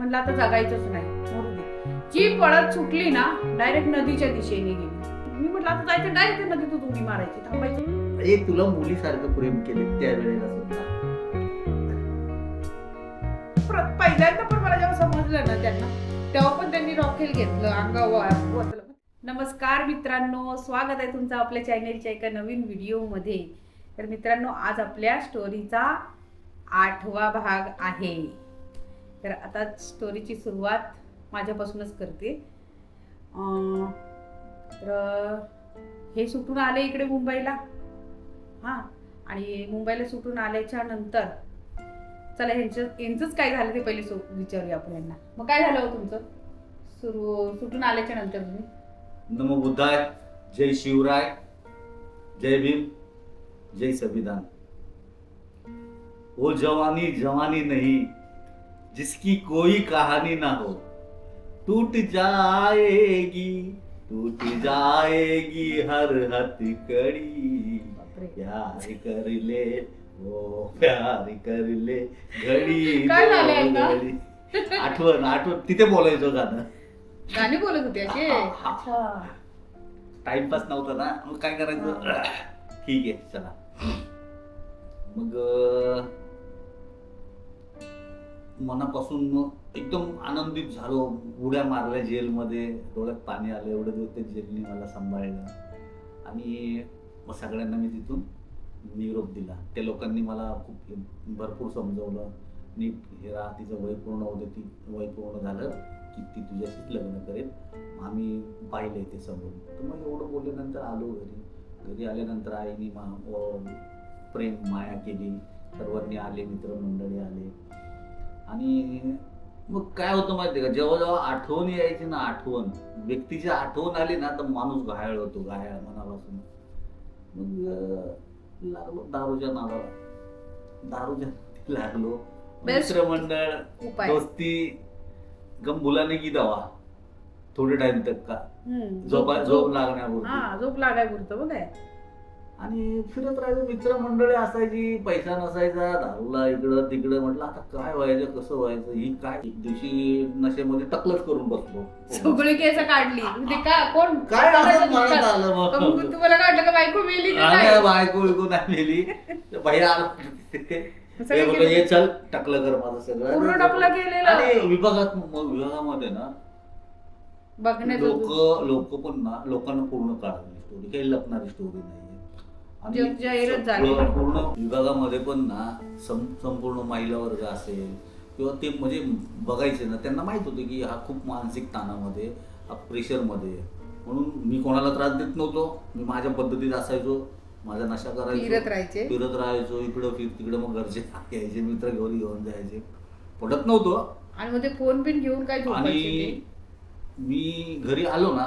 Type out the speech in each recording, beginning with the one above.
म्हणलं आता जगायचंच नाही, मरू दे. जी पळत सुटली ना डायरेक्ट नदीच्या दिशेने गेली. मी म्हटलं आता जायचं डायरेक्ट नदीतून उडी मारायची, थांबायचं. ए तुला मुलीसारखं प्रेम केले त्यावेळेला सुद्धा. पहिल्यांदा पण मला जेव्हा समजलं ना त्यांना, तेव्हा पण त्यांनी रॉकेल घेतलं, अंगावर वाचलं. नमस्कार मित्रांनो, स्वागत आहे तुमचं आपल्या चॅनलच्या एका नवीन व्हिडिओमध्ये. तर मित्रांनो, आज आपल्या स्टोरीचा 8वा भाग आहे. तर आता स्टोरीची सुरुवात माझ्यापासूनच करते. तर हे सुटून आले इकडे मुंबईला. हां, आणि मुंबईला सुटून आल्याच्या नंतर चला यांचंच काय झालं ते पहिले विचारूया आपण यांना. मग काय झालं हो तुमचं सुटून आल्याच्या नंतर तुम्ही? नमो बुद्धाय, जय शिवराय, जय भीम, जय संविधान. वो जवानी जवानी नहीं जिसकी कोई कहानी ना हो, टूट जाएगी हर हथकड़ी. प्यार कर ले ओ प्यार कर ले घडी काय झालं यांना? घडी. आठवण तिथे बोलायचं गाणं. गाणी बोलत होते असे. अच्छा, टाइमपास नव्हता ना, मग काय करायचं. ठीक आहे चला. मग मनापासून एकदम आनंदित झालो. उड्या मारल्या जेलमध्ये, डोळ्यात पाणी आलं. एवढं दिवस ते जेलने मला सांभाळलं आणि मग सगळ्यांना मी तिथून निरोप दिला. त्या लोकांनी मला खूप भरपूर समजवलं. नीट हे राहा, तिचं वय पूर्ण होतं, ती वय पूर्ण झालं की ती तुझ्याशीच लग्न करेल. आम्ही पाहिलंय ते समोर. तर मग एवढं बोलल्यानंतर आलो घरी आल्यानंतर आईने प्रेम माया केली. सर्वांनी आले, मित्रमंडळी आले. आणि मग काय होतं माहिती आहे का, जेव्हा जेव्हा आठवण यायची ना, व्यक्तीची आठवण आली ना, तर माणूस घायाळ होतो, घायाळ मनापासून. मग लागलो दारूच्या नादाला लागलो. मित्रमंडळ, दोस्ती गम भुलाने की दवा, थोडे टाइम तक का झोप लागण्यापुरतं बघ. आणि फिरत राहायचं. मित्रमंडळी असायची, पैसा नसायचा, दारूला इकडं तिकडं. म्हटलं आता काय व्हायचं, कसं व्हायचं. ही काय, एक दिवशी नशेमध्ये टकलच करून बसलो. सगळी केस काढली. कोण काय असं मनात आलं. मग तुम्हाला काढलं का बायको मेली? बायको बिको नाही मेली. भैया आला, ये चल टकलं कर माझं सगळं. पूर्ण टकलं केलेलं. आणि विभागामध्ये ना लोक पण ना, लोकांना पूर्ण काढली स्टोरी, काही लपणारी स्टोरी नाही. आणि पूर्ण विभागामध्ये पण ना संपूर्ण महिला वर्ग असेल किंवा ते म्हणजे बघायचे ना, त्यांना माहित होतं की हा खूप मानसिक ताणामध्ये, हा प्रेशरमध्ये. म्हणून मी कोणाला त्रास देत नव्हतो. मी माझ्या पद्धतीत असायचो, माझा नशा करायचो, फिरत राहायचो इकडं तिकडं. मग घरचे यायचे, मित्र घेऊन जायचे, पडत नव्हतो. आणि मग ते फोन बिन घेऊन काय आणि मी घरी आलो ना,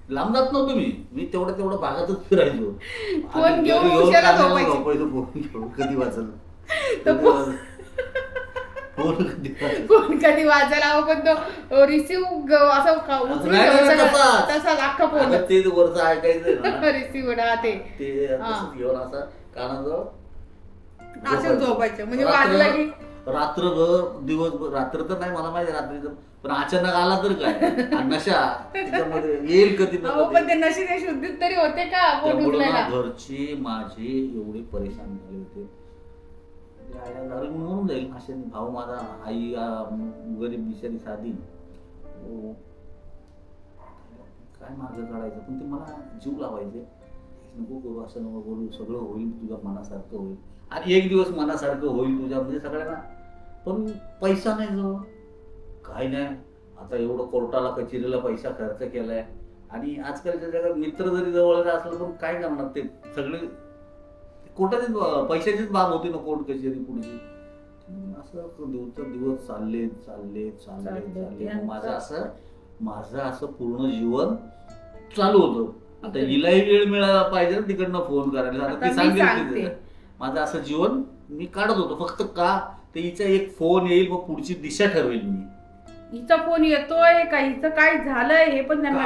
लांब जात नव्हतो. मी तेवढं भागातच फिरायचो. फोन घेऊन कधी वाचल फोन कधी वाजायला, पण तो रिसिव्ह असं तसाच अख्खा फोन ते वरचं ऐकायचं रिसिव्ह ते घेऊन असं कानाजवळ असं झोपायचं. म्हणजे वाजलं की रात्रभर, दिवसभर. रात्र तर नाही मला माहिती रात्रीचं, पण अचानक आला तर काय नशा त्याच्यामध्ये येईल कधी ना कधी. पण ते नशे शुद्धीत तरी होते का? घरचे माझे एवढे परेशान झाले होते. म्हणून जाईल असे. भाऊ माझा, आई गरीब बिचारी साधी, काय मार्ग काढायचं. पण ते मला जीव लावायचे. नको करू, असं नको बोलू, सगळं होईल तुझ्या मनासारखं होईल. आणि एक दिवस मनासारखं होईल तुझ्या, म्हणजे सगळ्यांना. पण पैसा नाही जवळ, काय नाही. आता एवढं कोर्टाला कचेरीला पैसा खर्च केलाय. आणि आजकालच्या जगात मित्र जरी जवळ असलं पण काय करणार, ते सगळे कोर्टाचीच पैशाचीच बाब होती ना, कोर्ट कचेरी पुढची. असं दिवस चालले. माझं असं पूर्ण जीवन चालू होतं. आता हिलाही वेळ मिळाला पाहिजे ना तिकडनं फोन करायला. आता ती सांगेल माझं असं जीवन मी काढत होतो. फक्त का, तर हिचा एक फोन येईल, मग पुढची दिशा ठरवेल मी. हिचा फोन येतोय का, हिचं काय झालंय हे पण त्यांना,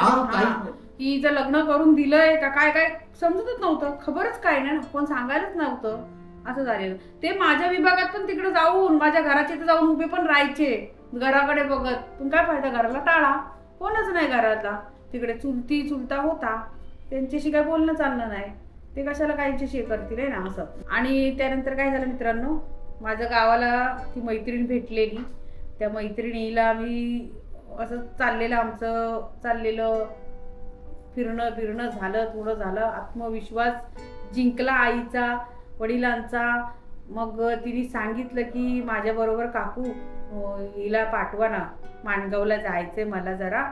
हिचं लग्न करून दिलंय का, काय समजतच नव्हतं. खबरच काय नाही, कोण सांगायलाच नव्हतं. असं झालेलं. ते माझ्या विभागात पण तिकडे जाऊन, माझ्या घराच्या इथे जाऊन उभे पण राहायचे. घराकडे बघत. पण काय फायदा, घराला टाळा, कोणच नाही घरातला. तिकडे चुलता होता, त्यांच्याशी काय बोलणं चाललं नाही, ते कशाला काहींच्याशी करतील आहे ना असं. आणि त्यानंतर काय झालं मित्रांनो, माझ्या गावाला ती मैत्रीण भेटलेली. त्या मैत्रिणीला मी असं चाललेलं फिरणं झालं, थोडं झालं, आत्मविश्वास जिंकला आईचा, वडिलांचा. मग तिने सांगितलं की माझ्याबरोबर काकू हिला पाठवा ना, माणगावला जायचंय मला जरा,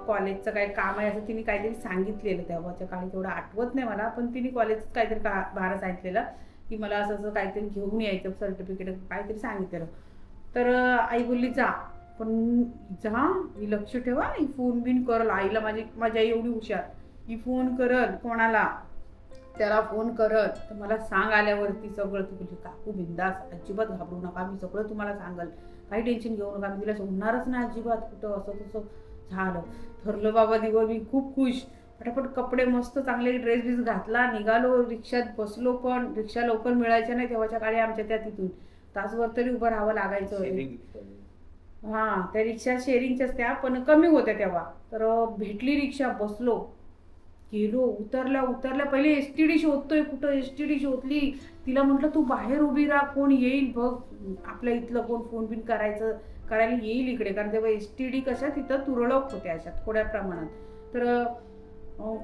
कॉलेजचं काय काम आहे असं तिने काहीतरी सांगितलेलं. तेव्हाच्या काळी तेवढं आठवत नाही मला, पण तिने कॉलेजचं काहीतरी बाहेर सांगितलेलं की मला असं असं काहीतरी घेऊन यायचं, सर्टिफिकेट काहीतरी सांगितलेलं. तर आई बोलली जा, पण जा, ही लक्ष ठेवा, ही फोन बिन करल आईला. माझी आई एवढी हुशार, ही फोन करल कोणाला, त्याला फोन करत, तर मला सांग आल्यावरती सगळं. ती बोलली काकू बिंदास, अजिबात घाबरू नका, मी सगळं तुम्हाला सांगल, काही टेन्शन घेऊ नका, मी तिला सोडणारच नाही अजिबात कुठं. असं तसं झालं, ठरलं बाबा दिवस. मी खूप खुश, फटाफट कपडे मस्त चांगले ड्रेस बीस घातला, निघालो, रिक्षात बसलो. पण रिक्षा लवकर मिळायच्या नाही तेव्हाच्या काळी आमच्या त्या, तिथून तासभर तरी उभं राहावं लागायचं. हा, त्या रिक्षा शेअरिंगच्याच त्या, पण कमी होत्या तेव्हा. तर भेटली रिक्षा, बसलो, गेलो, उतरल्या पहिले एसटीडी शोधतोय, कुठं एसटीडी शोधली. तिला म्हटलं तू बाहेर उभी राहा, कोण येईल बघ, आपल्या इथलं कोण फोन बिन करायला येईल इकडे. कारण तेव्हा एसटीडी कशा तिथं तुरळक होत्या अशा थोड्या प्रमाणात. तर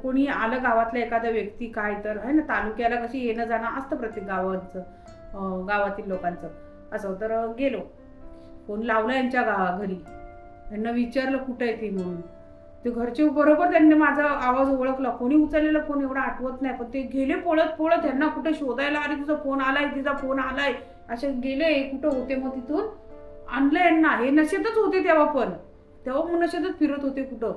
कोणी आलं गावातलं एखादा व्यक्ती काय तर आहे ना, तालुक्याला कशी येणं जाणं असतं प्रत्येक गावातील लोकांचं असं. तर गेलो, फोन लावला यांच्या घरी, यांना विचारलं कुठं आहे ती म्हणून. ते घरचे बरोबर त्यांनी माझा आवाज ओळखला, कोणी उचललेला फोन एवढा आठवत नाही, पण ते गेले पळत यांना कुठे शोधायला. अरे तुझा फोन आलाय, तिचा फोन आलाय, असे गेले. कुठं होते मग तिथून आणलं यांना. हे नशेतच होते तेव्हा मग नशेतच फिरत होते. कुठं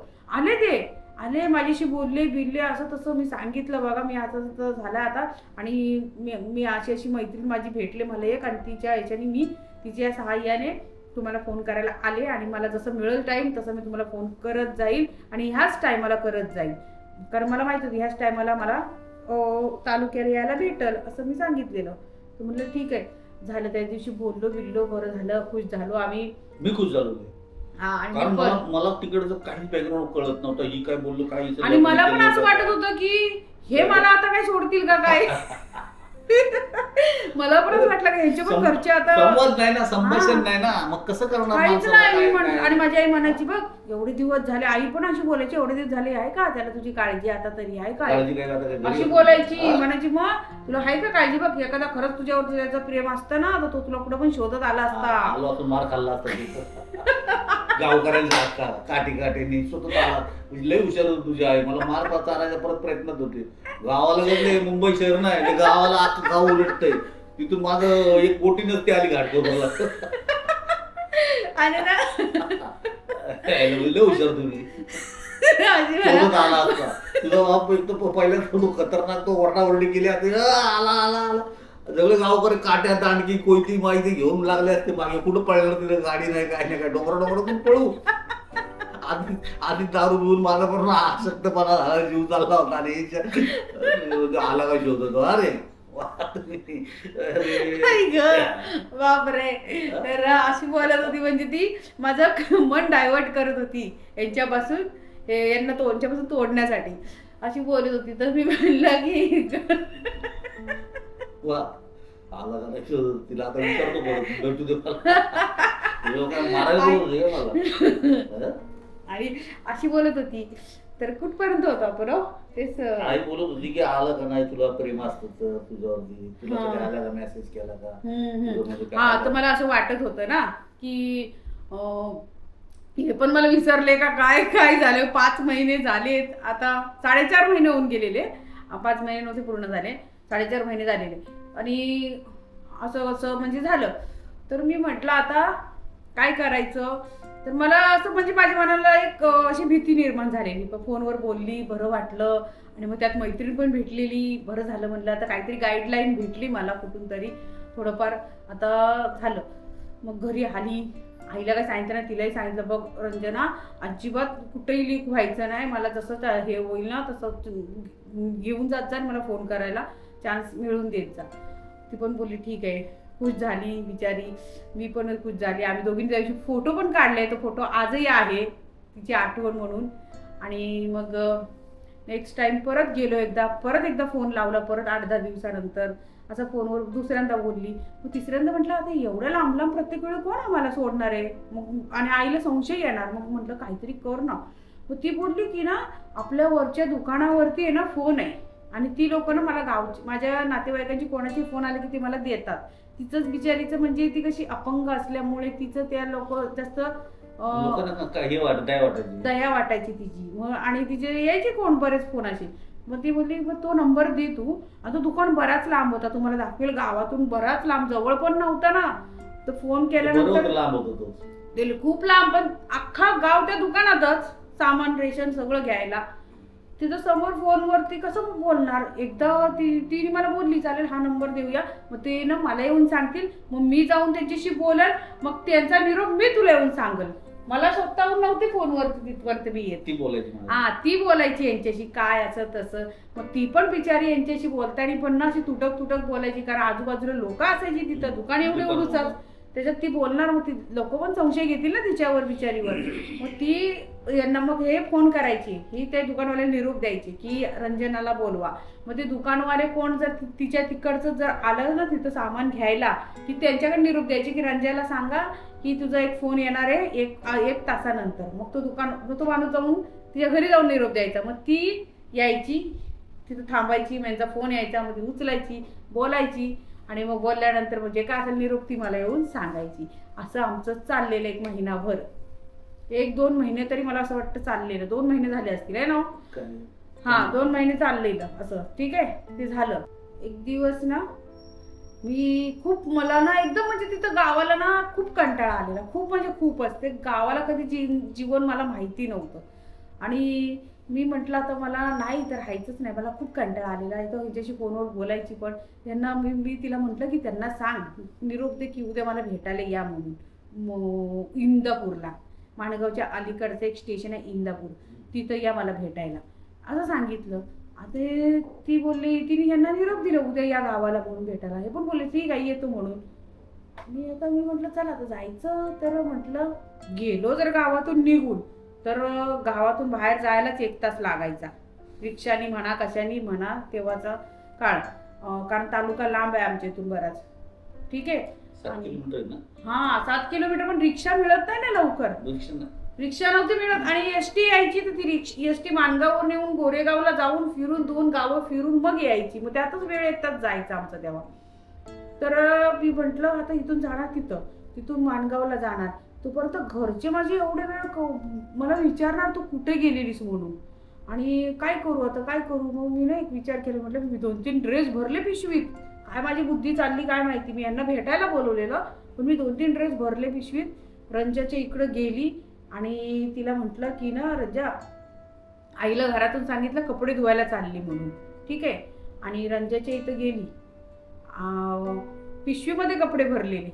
आले माझ्याशी बोलले बिलले, असं तसं. मी सांगितलं बघा मी असं तसं झालं आता, आणि मी अशी मैत्रीण माझी भेटले मला एक, आणि तिच्या ह्याच्याने मी तिच्या सहाय्याने तुम्हाला फोन करायला आले, आणि मला जसं मिळेल टाईम तसं मी तुम्हाला फोन करत जाईल, आणि ह्याच टायमाला करत जाईल, कारण मला माहिती होती ह्याच टायमाला मला तालुक्याला यायला भेटल असं मी सांगितलेलं. तर म्हटलं ठीक आहे. झालं, त्या दिवशी बोललो, बरं झालं, खुश झालो आम्ही. मी खुश झालो. हा, कारण मला तिकडचं काही बॅकग्राऊंड कळत नव्हतं, ही काय बोललो काय. आणि मला पण असं वाटत होतं की हे मला आता काय सोडतील का काय. मला पण असं वाटलं की ह्यांचे पण घरचे आता संवाद नाही ना, संभाषण नाही ना, मग कसं करणार. काहीच नाही. आणि माझी आई म्हणायची बघ एवढे दिवस झाले, आई पण अशी बोलायची एवढे दिवस झाले आहे का त्याला तुझी काळजी आता तरी आहे का, अशी बोलायची. म्हणायची मग तुला आहे का काळजी, बघ एखादा खरंच तुझ्यावर त्याचं प्रेम असतं ना तर तो तुला कुठं पण शोधत आला असता, मार खाल्ला असता. गावकऱ्यांचा काठीने स्वतः आला. लय हुशार होत तुझी आई, मला मार चारायचा परत प्रयत्नात होते. गावाला गेले, मुंबई शहर नाही, गावाला अख्खं गाव उलटतंय. तिथून माझं एक बोटी नसते आली घाटकोपरला. आणि ना लय हुशार तुम्ही. आला असता तुझा बाप एक तर पहिल्याच खतरनाक, तो ओरडाओरडी केली असते, आला सगळे गावकरी काट्यात आणखी कोयती माहिती घेऊन लागले असते मागे. कुठं पळणार तिला, गाडी नाही काय नाही काय, डोंगरातून पळू. आधी दारू पिऊन माझा पण आसक्तपणा झाला, जीव चालला होता. आणि आला काय शोधतो. अरे बापरे. तर अशी बोलत होती, म्हणजे ती माझं मन डायव्हर्ट करत होती यांच्यापासून तोडण्यासाठी अशी बोलत होती. तर मी म्हणलं की वा आला का नाही शोधत, तिला आता विचारतो बरं भेटू दे मला, मारायला मला. आणि अशी बोलत होती. तर कुठपर्यंत होतो आपण, तेच आई बोलत होती की आलं का नाही तुला प्रेम असतं तुझ्यावरती, तुला आला का मेसेज केला का. हा, तर मला असं वाटत होतं ना की हे पण मला विसरले का काय झालं. 5 महिने झाले, आता 4.5 महिने होऊन गेलेले. 5 महिने नव्हते पूर्ण झाले, 4.5 महिने झालेले. आणि असं म्हणजे झालं. तर मी म्हटलं आता काय करायचं. तर मला असं म्हणजे माझ्या मनाला एक अशी भीती निर्माण झालेली. पण फोनवर बोलली, बरं वाटलं. आणि मग त्यात मैत्रीण पण भेटलेली, बरं झालं म्हटलं. आता काहीतरी गाईडलाईन भेटली मला कुठून तरी थोडंफार, आता झालं. मग घरी आली, आईला काय सांगितलं नाही, तिलाही सांगितलं बघ रंजना अजिबात कुठेही लीक व्हायचं नाही, मला जसं हे होईल ना तसं घेऊन जात जा, मला फोन करायला चान्स मिळून देत जा. ती पण बोलली ठीक आहे. खुश झाली बिचारी, मी पण खुश झाली. आम्ही दोघींनी त्या दिवशी फोटो पण काढले, तो फोटो आजही आहे तिची आठवण म्हणून. आणि मग नेक्स्ट टाइम परत गेलो, परत एकदा फोन लावला, परत 8-10 दिवसानंतर असं फोनवर दुसऱ्यांदा बोलली. मग तिसऱ्यांदा म्हटलं आता एवढं लांब लांब प्रत्येक वेळी कोण आम्हाला सोडणार आहे, मग आणि आईला संशय येणार, मग म्हटलं काहीतरी कर ना. मग ती बोलली की ना आपल्या वरच्या दुकानावरती आहे ना फोन आहे, आणि ती लोक ना मला गावची माझ्या नातेवाईकांची कोणाचे फोन आले की ते मला देतात. तिचंच बिचारीचं म्हणजे ती कशी अपंग असल्यामुळे तिचं त्या लोक जास्त लोकांना काय वाटायचं, दया वाटायची तिची. मग आणि तिचे यायचे कोण बरेच फोन असे. मग ती बोलली मग तो नंबर दे तू. आता दुकान बराच लांब होता, तुम्हाला दाखवेल, गावातून बराच लांब, जवळ पण नव्हता ना. तर फोन केल्यानंतर लांब होतो दिले खूप लांब, पण अख्खा गाव त्या दुकानातच, सामान रेशन सगळं घ्यायला. तिथं समोर फोनवरती कसं बोलणार. एकदा तिने मला बोलली चालेल हा नंबर देऊया, मग ते ना मला येऊन सांगतील, मग मी जाऊन त्यांच्याशी बोलेल, मग त्यांचा निरोप मी तुला येऊन सांगेल. मला स्वतःहून नव्हती फोनवरती तिथवरती मी येत. ती बोलायची ती बोलायची यांच्याशी काय असं तसं. मग ती पण बिचारी यांच्याशी बोलताना पण ना अशी तुटक बोलायची, कारण आजूबाजूला लोक असायची तिथं, दुकान एवढंच त्याच्यात ती बोलणार. मग ती लोक पण संशय घेतील ना तिच्यावर बिचारीवर. मग ती यांना मग हे फोन करायची, ही त्या दुकानवाल्याला निरोप द्यायची की रंजनाला बोलवा. मग ते दुकानवाले कोण जर तिच्या तिकडचं जर आलं ना तिथं सामान घ्यायला, की त्यांच्याकडे निरोप द्यायची की रंजनाला सांगा की तुझा एक फोन येणार आहे एक तासानंतर. मग तो माणूस जाऊन तिच्या घरी जाऊन निरोप द्यायचा. मग ती यायची तिथं थांबायची, माझा फोन यायचा, मग ती उचलायची, बोलायची, आणि मग बोलल्यानंतर म्हणजे काय असेल निरोप ती मला येऊन सांगायची. असं आमचं चाललेलं 1 महिनाभर, 1-2 महिने तरी मला असं वाटतं चाललेलं. 2 महिने झाले असतील आहे ना. हा 2 महिने चाललेलं असं. ठीक आहे, ते झालं. एक दिवस ना मला ना एकदम म्हणजे तिथं गावाला ना खूप कंटाळा आलेला, खूप म्हणजे खूप असते गावाला. कधी जीवन मला माहिती नव्हतं, आणि मी म्हटलं आता मला नाही तर राहायचंच नाही, मला खूप कंटाळा आलेला आहे. तर हिच्याशी फोनवर बोलायची, पण त्यांना मी तिला म्हटलं की त्यांना सांग निरोप दे की उद्या मला भेटायला या म्हणून. इंदापूरला, माणगावच्या अलीकडचं एक स्टेशन आहे इंदापूर, तिथं या मला भेटायला असं सांगितलं. आता ती बोलली, तिने ह्यांना निरोप दिला उद्या या गावाला म्हणून भेटायला. हे पण बोलले ठीक आहे येतो म्हणून. मी म्हटलं चला आता जायचं. तर म्हटलं गेलो जर गावातून निघून, तर गावातून बाहेर जायलाच 1 तास लागायचा, रिक्षानी म्हणा कशानी म्हणा तेव्हाचा काळ. कारण तालुका लांब आहे आमच्या इथून बराच. ठीक आहे, 7 किलोमीटर ना. 7 किलोमीटर, पण रिक्षा मिळत नाही ना लवकर. रिक्षा नव्हती मिळत, आणि एसटी यायची तर ती एसटी माणगाववर येऊन गोरेगावला जाऊन फिरून 2 गावं फिरून मग यायची. मग त्यातच वेळ येतात जायचं आमचं तेव्हा. तर मी म्हटलं आता इथून जाणार तिथून माणगावला जाणार, तोपर्यंत घरचे माझे एवढे वेळ मला विचारणार तू कुठे गेलेलीस म्हणून, आणि काय करू आता काय करू. मग मी ना एक विचार केला, म्हटलं मी 2-3 ड्रेस भरले पिशवीत. काय माझी बुद्धी चालली काय माहिती, मी यांना भेटायला बोलवलेलं, पण मी 2-3 ड्रेस भरले पिशवीत. रंजाच्या इकडं गेली आणि तिला म्हटलं की ना रंजा, आईला घरातून सांगितलं कपडे धुवायला चालली म्हणून. ठीक आहे, आणि रंजाच्या इथं गेली, पिशवीमध्ये कपडे भरलेले.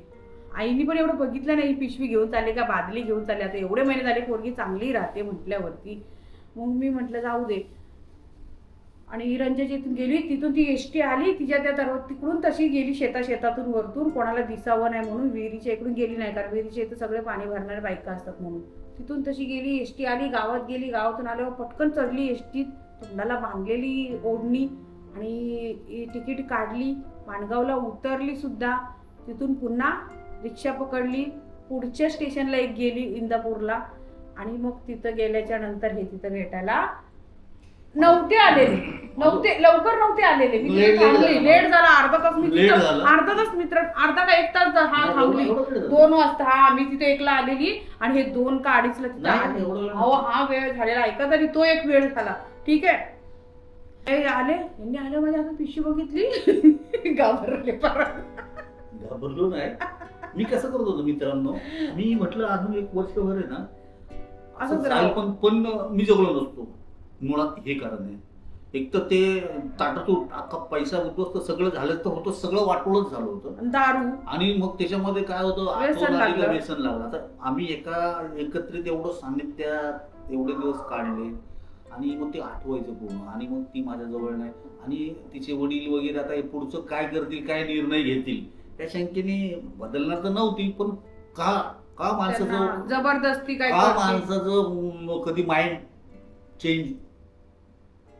आईनी पण एवढं बघितलं नाही पिशवी घेऊन चालली का बादली घेऊन चालली. आता एवढे महिने झाले पोरगी चांगली राहते म्हटल्यावरती. मग मी म्हटलं जाऊ दे, आणि रंजाच्या इथून गेली, तिथून ती एसटी आली तिच्या त्या तिकडून तशी गेली शेतातून वरतून, कोणाला दिसावं नाही म्हणून. विहिरीच्या इकडून गेली नाही, कारण विहिरीच्या इथं सगळे पाणी भरणारे बायका असतात म्हणून. तिथून तशी गेली, एसटी आली, गावात गेली, गावातून आल्यावर पटकन चढली एसटीत, तोंडाला बांधलेली ओढणी, आणि तिकीट काढली, माणगावला उतरली सुद्धा. तिथून पुन्हा रिक्षा पकडली, पुढच्या स्टेशनला एक गेली इंदापूरला, आणि मग तिथं गेल्याच्या नंतर हे तिथं भेटायला लवकर नव्हते आलेले. मी थांबली, लेट झाला अर्धा तास. मी अर्धा का 1 तास थांबली. 2 वाजता मी तिथे 1ला आलेली, आणि हे 2 का 2:30ला तिथे आले. हा वेळ झालेला ऐका तरी, तो एक वेळ झाला. ठीक आहे, यांनी आले माझ्या हातात पिशवी बघितली, घाबरलो नाही. मी कसं करत होतो मित्रांनो, मी म्हटलं अजून 1 वर्षभर आहे ना असं, पण मी जगलो नसतो. मुळात हे कारण आहे, एक तर ते ताटातून अख्खा पैसा उद्ध्वस्त सगळं झालं तर होतं, सगळं वाटोळच झालं होतं, दारू, आणि मग त्याच्यामध्ये काय होतं व्यसन लागलं. तर आम्ही एकत्रित एवढं सान्निध्यात एवढे दिवस काढले, आणि मग ते आठवायचं पूर्ण. आणि मग ती माझ्याजवळ नाही, आणि तिचे वडील वगैरे आता पुढचं काय करतील, काय निर्णय घेतील त्या शंकेने बदलणार तर नव्हती, पण का का माणसाचं त्यांना जबरदस्ती काय का करते. माणसाचं कधी माइंड चेंज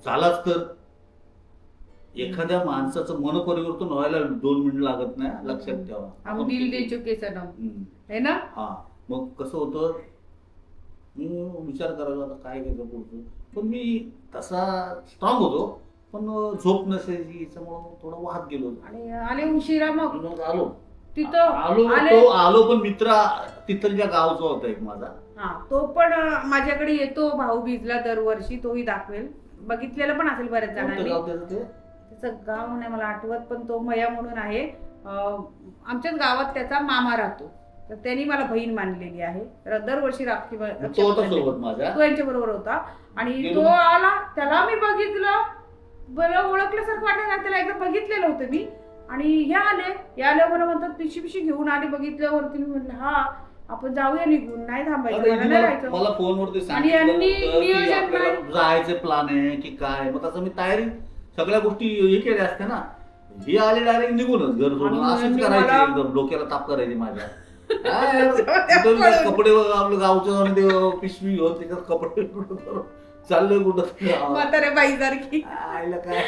झालाच तर एखाद्या माणसाचं मन परिवर्तन व्हायला 2 मिनिट लागत नाही, लक्षात ठेवा. हम दिल दे चुके सनम, हम्म. है ना. हा, मग कसं होतं, मी विचार करायला आता काय करायचं पुढचं, पण मी तसा स्ट्रॉंग होतो, पण झोप नसायची, याच्यामुळं थोडं वाहत गेलो. आणि आले उशिरा मग मग आलो तिथं आलो आले. तो आलो, पण मित्र तिथलच्या गावचा होता एक माझा. हा, तो पण माझ्याकडे येतो भाऊबीजला दरवर्षी, तोही दाखवेल, बघितलेलं पण असेल बऱ्याच कोणतं जणांनी. गाव त्याचं ते? त्याचं गाव नाही मला आठवत, पण तो मया म्हणून आहे. आमच्याच गावात त्याचा मामा राहतो, तर त्यांनी मला बहीण मानलेली आहे. दरवर्षी राखी तो होता सोबत माझ्या. तो यांच्या बरोबर होता. आणि गेलो. तो आला, त्याला मी बघितलं, बरं ओळखल्यासारखं वाटलं, त्याला एकदा बघितलेलं होतं मी. आणि हे आले मला म्हणतात पिशी पिशी घेऊन आली. बघितल्यावरती मी म्हटलं हा आपण जाऊया निघून, नाही थांबायचं, आता मला इथे नाही मला राहायचं. मला फोनवरती आणि सांगितलं यांनी होतं की नियोजन आपल्याला काय? जायचं प्लॅन आहे की काय, मग तसं मी तयारी सगळ्या गोष्टी हे केल्या असत्या ना. ही आले डायरेक्ट निघूनच घर सोडून, आणि असंच यांनी करायची, मला- एकदम डोक्याला ताप करायची माझ्या. पळून. कपडे आपलं गावचं आणि ते पिशवी घेऊन त्याच्यात कपडे चाललोय कुठं म्हाताऱ्या बाईसारखी. आईला काय.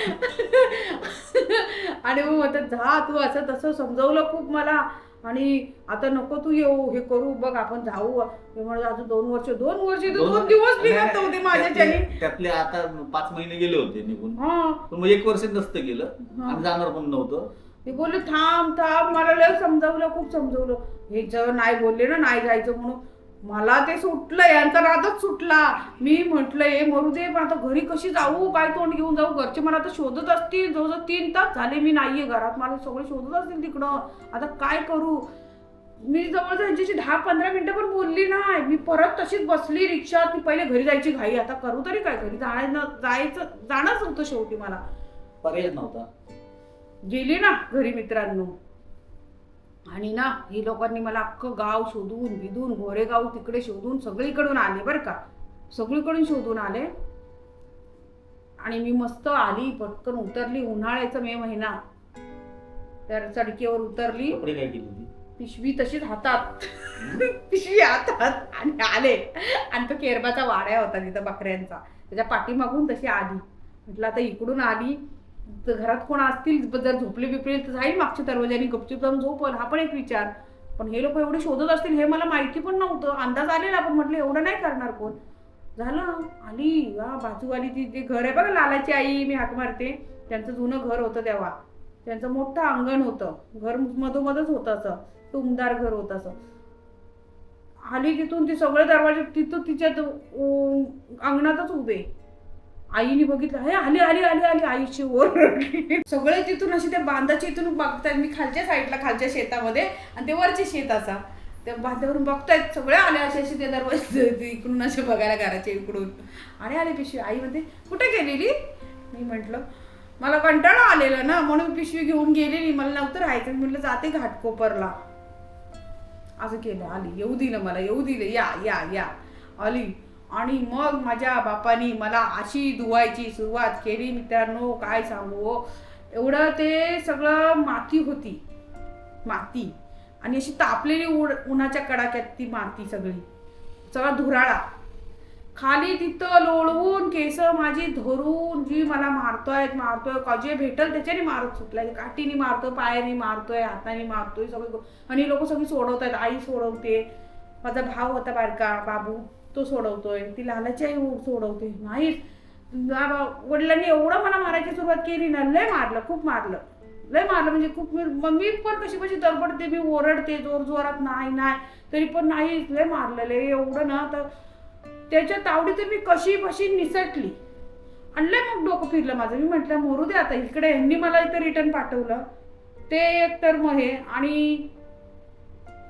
आणि मग म्हणतात जा तू, असं तसं समजवलं खूप मला. आणि आता नको तू येऊ, हे करू, बघ आपण जाऊ. ते म्हणत अजून 2 वर्ष 2 दिवस निघत होते माझ्याच्याने. त्यातले आता 5 महिने गेले होते निघून, हा, पण मग 1 वर्ष नसतं गेलं हा. आणि जाणार पण नव्हतं. ते बोलले थांब थांब, मला लय समजावलं, खूप समजावलं. हे जर नाही बोलले ना नाही जायचं म्हणून, मला ते सुटलं, यांचा रातच सुटला. मी म्हटलं हे मरू दे, पण आता घरी कशी जाऊ, काय तोंड घेऊन जाऊ. घरचे मला आता शोधत असतील, जवळजवळ 3 तास झाले मी नाहीये घरात, मला सगळे शोधत असतील तिकडं. आता काय करू. मी जवळजवळ यांच्याशी 10-15 मिनिटं पण बोलली नाही. मी परत तशीच बसली रिक्षात. मी पहिले घरी जायची घाई, आता करू तरी काय, घरी जाणंच होतं शेवटी मला. पर्याय नव्हता. गेली ना घरी मित्रांनो. आणि ना ही लोकांनी मला अख्खं गाव शोधून बिधून, गोरेगाव तिकडे शोधून, सगळीकडून आले बरं का, सगळीकडून शोधून आले. आणि मी मस्त आली, पटकन उतरली. उन्हाळ्याचा मे महिना, तर चडकीवर उतरली, कपडे काय केली होती? पिशवी तशीच हातात पिशवी हातात, आणि आले. आणि तो केरबाचा वाड्या होता तिथं बकऱ्यांचा, त्याच्या पाठीमागून तशी आली. म्हटलं आता इकडून आली तर घरात कोण असतील, जर झोपले बिपले तर जाईल मागच्या दरवाजाने गपचूप जाऊन झोपल, हा पण एक विचार. पण हे लोक एवढे शोधत असतील हे मला माहिती पण नव्हतं. अंदाज आलेला, पण म्हटलं एवढं नाही करणार कोण. झालं, आली. वा, बाजूवाली ती जे घर आहे बघा, लालाची आई मी हाक मारते, त्यांचं जुनं घर होतं तेव्हा. त्यांचं मोठं अंगण होतं, घर मधोमधच होतं, असं टुमदार घर होतं असं. आली तिथून, ती सगळे दरवाजे तिथं तिच्या अंगणातच उभे. आईने बघितलं, हे आली आली आली आली, आईची ओरडली. सगळे तिथून असे त्या बांधाच्या इथून बघतायत. मी खालच्या साईडला, खालच्या शेतामध्ये, आणि ते वरचे शेत असा, त्या बांधावरून बघतायत. सगळे आले असे असे ते दरवाजे इकडून असे बघायला घराच्या इकडून. आणि आले पिशवी. आई म्हणते कुठे गेलेली. मी म्हटलं मला कंटाळा आलेला ना, म्हणून पिशवी घेऊन गेलेली, मला नव्हतं राहायचं. मी म्हटलं जाते घाटकोपरला. असं केलं. आली, येऊ दिलं मला, येऊ दिलं, या या या. आली. आणि मग माझ्या बापानी मला अशी धुवायची सुरुवात केली मित्रांनो, काय सांगू. एवढं ते सगळं माती होती, माती, आणि अशी तापलेली उन्हाच्या कडाक्यात ती माती सगळी, सगळा धुराळा. खाली तिथं लोळवून केस माझी धरून, जी मला मारतोय का जे भेटल त्याच्याने मारत सुटलाय. काठीने मारतोय, पायाने मारतोय, हाताने मारतोय, सगळे. आणि लोक सगळी सोडवतायत. आई सोडवते, माझा भाऊ होता बारका बाबू, तो सोडवतोय, ती लालाची आई सोडवते. नाही, वडिलांनी एवढं मला मारायची सुरुवात केली ना, लय मारलं, खूप मारलं, लय मारलं म्हणजे खूप. मी पण कशी कशी तडपडते, मी ओरडते जोर जोरात, नाही नाही तरी पण नाही, लय मारलं, लय एवढं ना. तर त्याच्या तावडीत मी कशी बशी निसटली. आणि लय मग डोकं फिरलं माझं. मी म्हटलं मरू दे आता, इकडे यांनी मला इथं रिटर्न पाठवलं, ते एक तर मग हे, आणि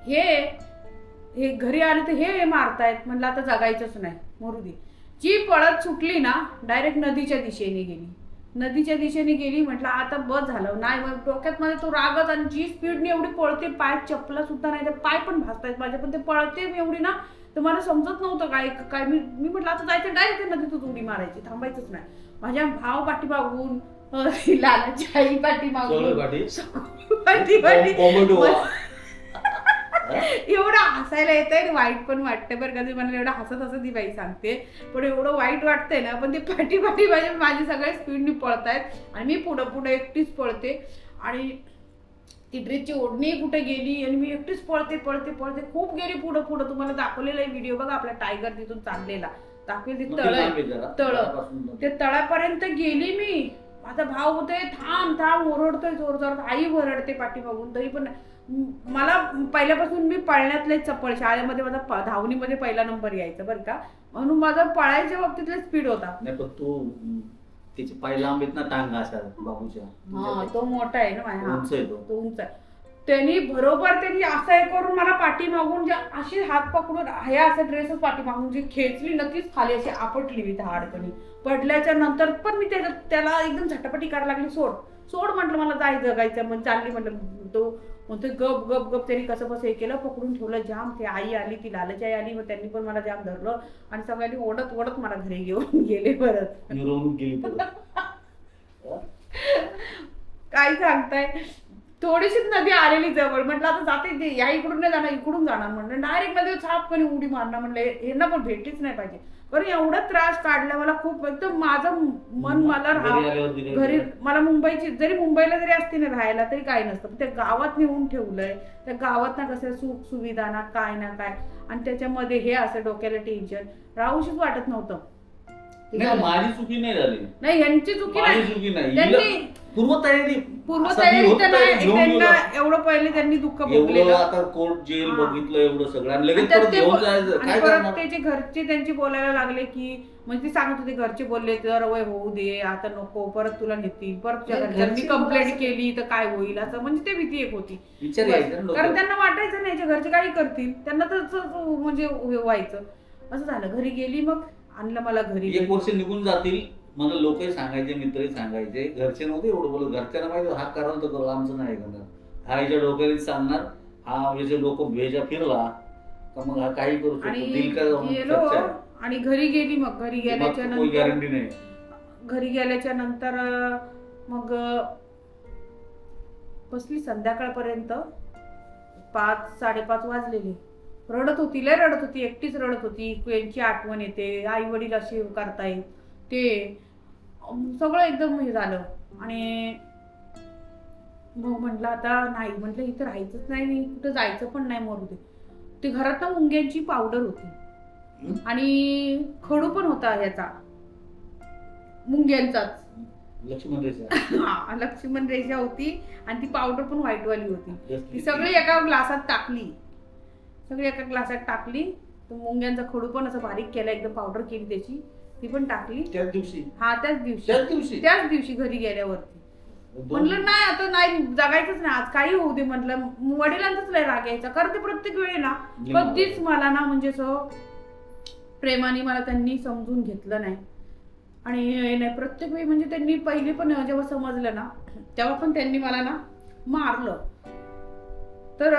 हे घरी आले तर हे मारतायत. म्हणलं आता जगायचंच नाही, मरू दे. जी पळत सुटली ना, डायरेक्ट नदीच्या दिशेने गेली. नदीच्या दिशेने गेली. म्हटलं आता बस झालं. नाही, मग डोक्यात मध्ये तो रागत, आणि जी स्पीडने एवढी पळते, पायात चपला सुद्धा नाही, ते पाय पण भासतायत माझे, पण ते पळते एवढी ना, तर मला समजत नव्हतं काय. मी म्हटलं आता जायचं, डायरेक्ट नदीतच उडी मारायची, थांबायचंच नाही. माझ्या भाव पाठीमागून लालाची आई पाठी चोळे पाटी पाठी कोंबडो. एवढं हसायला येतंय आणि वाईट पण वाटतंय बरं का. मला एवढं हसत हसत ही बाई सांगते, पण एवढं वाईट वाटतंय ना. पण ते पाठी माझे सगळे स्पीडनी पळतायत आणि मी पुढं एकटीच पळते. आणि ती ड्रेसची ओढणी कुठे गेली आणि मी एकटीच पळते खूप गेली पुढं. तुम्हाला दाखवलेला आहे व्हिडिओ बघा, आपला टायगर तिथून चाललेला दाखवेल. ती तळ ते तळापर्यंत गेली मी. माझा भाऊ होते थांब ओरडतोय जोरदार, आई ओरडते पाठीमागून. तरी पण मला पहिल्यापासून मी पळण्यातले चपळ, शाळेमध्ये माझा धावणीमध्ये पहिला नंबर यायचा बरं का, म्हणून माझा पळायच्या बाबतीतला स्पीड होता. नाही पण तू त्याचे पाय लांब आहेत ना टांगा अशा बाबूच्या. हा तो मोठा आहे ना माझ्या. उंच आहे तो उंच आहे. त्यांनी असं हे करून मला पाठीमागून जे अशी हात पकडून हे असं ड्रेसच पाठीमागून जी खेचली नक्कीच खाली अशी आपटली मी त्या हाडकणी. पडल्याच्या नंतर पण मी त्याला एकदम झटापटी करायला लागली, सोड म्हटलं, मला जगायचं. मग चालली म्हटलं. तो म्हणतो गप त्यांनी कसं हे केलं, पकडून ठेवलं जाम. ती आई आली, ती लालची आई आली, मग त्यांनी पण मला जाम धरलं आणि सगळ्यांनी ओढत मला घरी घेऊन गेले परत. काय सांगताय. थोडीशीच नदी आलेली जवळ, म्हटलं आता जाते या इकडून नाही जाणार, इकडून जाणार म्हणलं. डायरेक्ट नदी छापकणी उडी मारणार म्हणलं, यांना पण भेटीच नाही पाहिजे. बरं एवढा त्रास काढला मला खूप. एकदम माझं मन मला घरी, मला मुंबईची जरी मुंबईला जरी असते ना राहायला तरी काही नसतं, पण त्या गावात नेऊन ठेवलंय. त्या गावात ना कसं सुख सुविधा ना काय आणि त्याच्यामध्ये हे असं डोक्याला टेन्शन, राहूशीच वाटत नव्हतं. माझी चुकी नाही झाली, नाही यांची चुकी नाही. त्यांनी पूर्वतयारी त्यांना एवढं पहिले त्यांनी दुःख भोगलेलं. आता कोर्ट जेल बघितलं एवढं सगळं आणि लगेच परत घेऊन जायचं. काय करणार. त्याचे घरचे त्यांची बोलायला लागले की, म्हणजे ती सांगत होते घरचे बोलले तर वय होऊ दे आता नको, परत तुला नेतील, परत तुझ्या घरच्यांनी कंप्लेंट केली तर काय होईल असं, म्हणजे ते भीती एक होती. कारण त्यांना वाटायचं नाही घरचे काही करतील, त्यांना तर म्हणजे व्हायचं. असं झालं. घरी गेली, मग आणलं मला घरी. 1 वर्ष निघून जातील मला लोकही सांगायचे, मित्रही सांगायचे. घरचे नव्हते एवढं बोलत. घरच्यांना माहिती हा कराल तर करू, आमचं नाही करणार. हा याच्या डोक्याला सांगणार, हा याचे लोक भेजा फिरला तर मग हा काही करू शकतो. आणि घरी गेली. मग घरी गेल्याच्या नंतर गॅरंटी नाही. घरी गेल्याच्या नंतर मग बसली संध्याकाळपर्यंत, 5-5:30 वाजलेले. रडत होती, लय रडत होती, एकटीच रडत होती. यांची आठवण येते, आई वडील असे करतायत ते सगळं एकदम हे झालं. आणि मग म्हटलं आता नाही, म्हटलं इथं राहायचंच नाही, कुठं जायचं पण नाही, मरू दे. ते घरात ना मुंग्यांची पावडर होती आणि खडू पण होता ह्याचा मुंग्यांचाच, लक्ष्मण रेषा होती आणि ती पावडर पण व्हाईटवाली होती. ती सगळी एका ग्लासात टाकली, तर मुंग्यांचा खडू पण असं बारीक केला, एकदम पावडर केली त्याची, ती पण टाकली त्याच दिवशी. त्याच दिवशी घरी गेल्यावरती म्हटलं नाही आता नाही जगायचंच नाही, आज काही होऊ दे म्हटलं. वडिलांचाच लय राग यायचा, कारण ते प्रत्येक वेळी ना कधीच मला ना म्हणजे असं प्रेमाने मला त्यांनी समजून घेतलं नाही. आणि नाही प्रत्येक वेळी म्हणजे त्यांनी पहिली पण जेव्हा समजलं ना तेव्हा पण त्यांनी मला ना मारलं. तर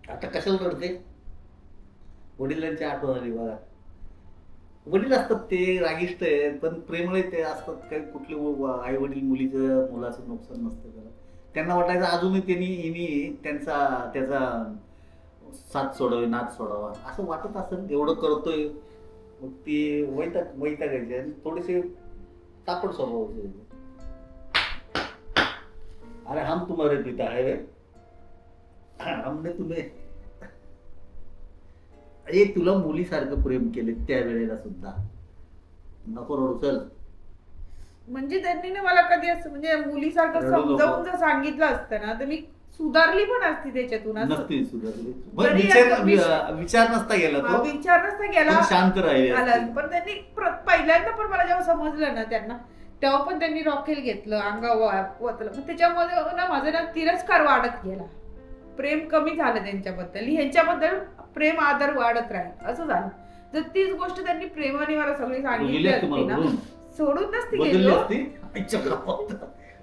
आता कशाला रडते. वडिलांची आठवण आली बघा. वडील असतात ते रागिष्ट आहेत पण प्रेमळ ते असतात. काही कुठले आई वडील मुलाचं नुकसान नसतं करत. त्यांना वाटायचं अजूनही त्यांनी त्याचा साथ सोडावी, नाद सोडावा असं वाटत असेल. एवढं करतोय मग ती वैतागायचे आणि थोडेसे तापड स्वभाव होते. अरे हम तुम्हारे पिता है, हमने तुम्हें तुला मुलीसारखं प्रेम केले त्यावेळेला सुद्धा. नको रडू चल. म्हणजे त्यांनी ना मला कधी असं म्हणजे मुलीसारखं समजावून जर सांगितलं असतं ना तर मी सुधारली पण असती त्याच्यातून. नसती सुधारली. विचार नसता गेला, शांत राहिले. पण त्यांनी पहिल्यांदा पण मला जेव्हा समजलं ना त्यांना, तेव्हा पण त्यांनी रॉकेल घेतलं, अंगावर ओतलं. त्याच्यामध्ये ना माझा ना तिरस्कार वाढत गेला, प्रेम कमी झालं त्यांच्याबद्दल. ह्यांच्याबद्दल प्रेम आदर वाढत राहील असं झालं. जर तीच गोष्ट त्यांनी प्रेमाने मला सगळी सांगितली असती ना, सोडून नसती गेली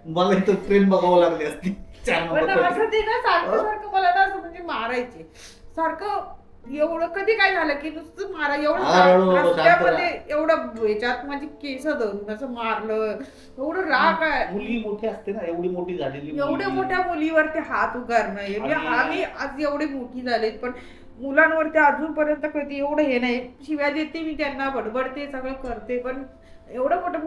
मला इथं प्रेम बघावं लागली असती. पण असं ते ना सारखं मला ना असं म्हणजे मारायचे सारखं. एवढं कधी काय झालं की नुसतं मारा एवढं हा, रडू नको, शांत रस्त्यामध्ये एवढं ह्याच्यात माझी केस धरून असं मारलं, एवढं राग आहे. मुलगी मोठी असते ना, एवढी मोठी झालेली एवढ्या मुलगी. मोठ्या मुलीवरती हात उगारणं हे म्हणजे आणि- आम्ही आज एवढी मोठी झाले पण मुलांवरती अजूनपर्यंत कधी एवढं हे नाही. शिव्या देते मी त्यांना, बडबडते, सगळं करते, पण एवढं मोठ्या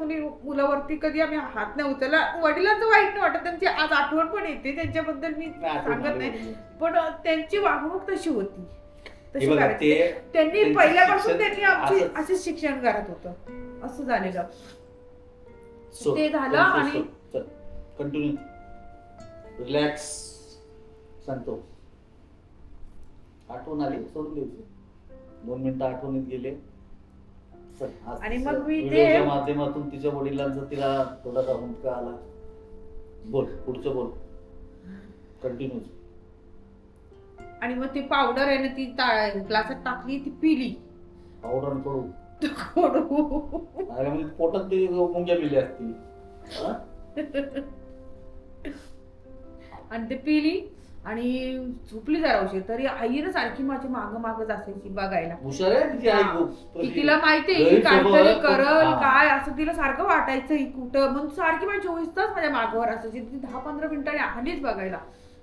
मुलावरती कधी आम्ही हात नाही उचलला. वडिलांचं वाईट नाही वाटत, त्यांची आज आठवण पण येते त्यांच्याबद्दल, मी आठवण सांगत आली नाही, वडिलांची. पण त्यांची वागणूक तशी होती, हे तशी बघा, करायची. त्यांनी त्यांचं पहिल्यापासून शिक्षण त्यांनी आमची असंच- असेच शिक्षण करत होतं, असं झालेलं. So, ते झालं आणि कंटिन्यू रिलॅक्स. सांगतो, आठवण आली सोडून द्यायची, 2 मिनिटं आठवणीत गेले. चल, आज आणि तिचं मग मी ते- व्हिडिओच्या माध्यमातून तिच्या वडिलांचा तिला थोडासा हुंदका आला. बोल, पुढचं बोल, कंटिन्यू. आणि मग ती पावडर आहे ना, ती ग्लासात टाकली, ती पिली. पावडर कडू कडू. अरे म्हणजे पोटात ते मुंग्या पिल्या असतील. हा? आणि ते पिली आणि झोपली जरा उशीर, तरी आईनं सारखी माझी माग मागच असायची बघायला. हुशार आहे तिची आई खूप. की तिला माहितीये की काहीतरी करल काय, असं तिला सारखं वाटायचं ही कुठं, मग सारखी माझी 24 तास माझ्या मागवर असायची. ती 10-15 मिनिटांनी आलीच बघायला.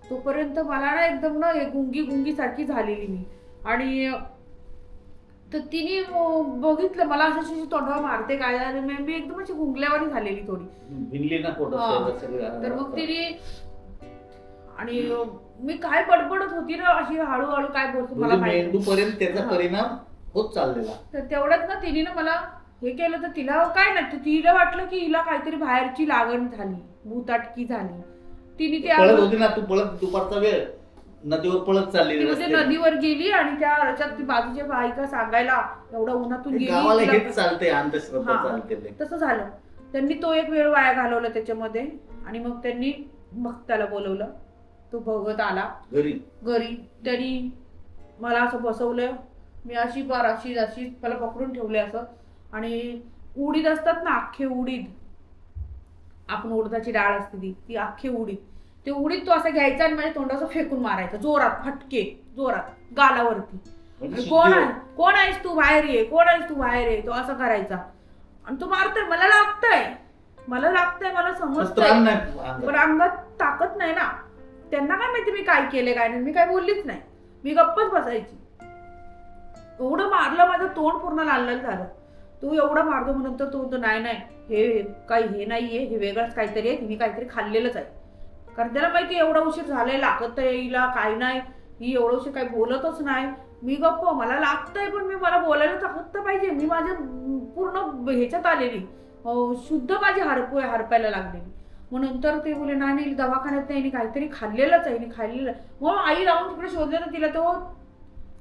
तोपर्यंत मला ना एकदम ना गुंगी गुंगी सारखी झालेली मी. आणि तर तिने बघितलं मला, असं तोंडावर मारते काय झालं, मी एकदम अशी गुंगल्यावानी झालेली थोडी. भिनली ना हा. पोटात सगळं. तर मग तिने, आणि मी काय बडबडत होती ना अशी हळूहळू, काय बोलतो मला माहिती. मेंदू पर्यंत त्याचा हा. परिणाम होत चाललेला. तर तेवढ्यात ना तिने ना मला हे केलं, तर तिला काय नाही, तर तिला वाटलं की हिला काहीतरी बाहेरची लागण झाली, भूताटकी झाली. तिने ते पळत होती ना तू, पळत दुपारचा वेळ नदीवर पळत चालली ती म्हणजे रस्त्याने. नदीवर गेली आणि त्या याच्यात ती बाजूच्या बायका सांगायला एवढ्या उन्हातून गेली. गावाला तिला- हेच चालतंय, अंधश्रद्धा हा. चालते. तसं झालं. त्यांनी तो एक वेळ वाया घालवला त्याच्यामध्ये. आणि मग त्यांनी भक्ताला बोलवलं, तो भगत आला घरी. घरी. त्यांनी मला असं बसवलं, मी अशी अशी मला पकडून ठेवले असं. आणि उडीद असतात ना, अख्खे उडीद, आपण उडदाची डाळ असते ती अख्खे उडीद, ते उडीद तो असं घ्यायचा आणि माझ्या तोंडाचं फेकून मारायचं जोरात, फटके जोरात गालावरती. म्हणजे कोण आहेस तू, बाहेर ये, कोण आहेस तू, बाहेर ये, तो असं करायचा. आणि तो मारतोय, मला लागतंय, मला समजतंय, पण अंगात ताकद नाही ना. त्यांना काय माहिती मी काय केले काय नाही, मी काय बोललीच नाही, मी गप्पच बसायची. एवढं मारलं, माझं तोंड पूर्ण लाल लाल झालं. तू एवढं मारतो म्हणून तर तो नाही, हे काही हे नाहीये, हे वेगळंच काहीतरी आहे, मी काहीतरी खाल्लेलंच आहे. कारण त्याला माहिती एवढा उशीर झालाय, लागत हिला काय नाही, ही एवढं उशीर काही बोलतच नाही. मी गप्प, मला लागतंय पण मला बोलायला ताकद तर पाहिजे. मी माझ्या पूर्ण ह्याच्यात आलेली, शुद्ध माझी हरपायला लागलेली. मग नंतर ते बोले नाही दवाखान्यात नाही, काहीतरी खाल्लेलंच आहे, खाल्लेलं. मग आई लावून तिकडे शोधलं, तर तिला तो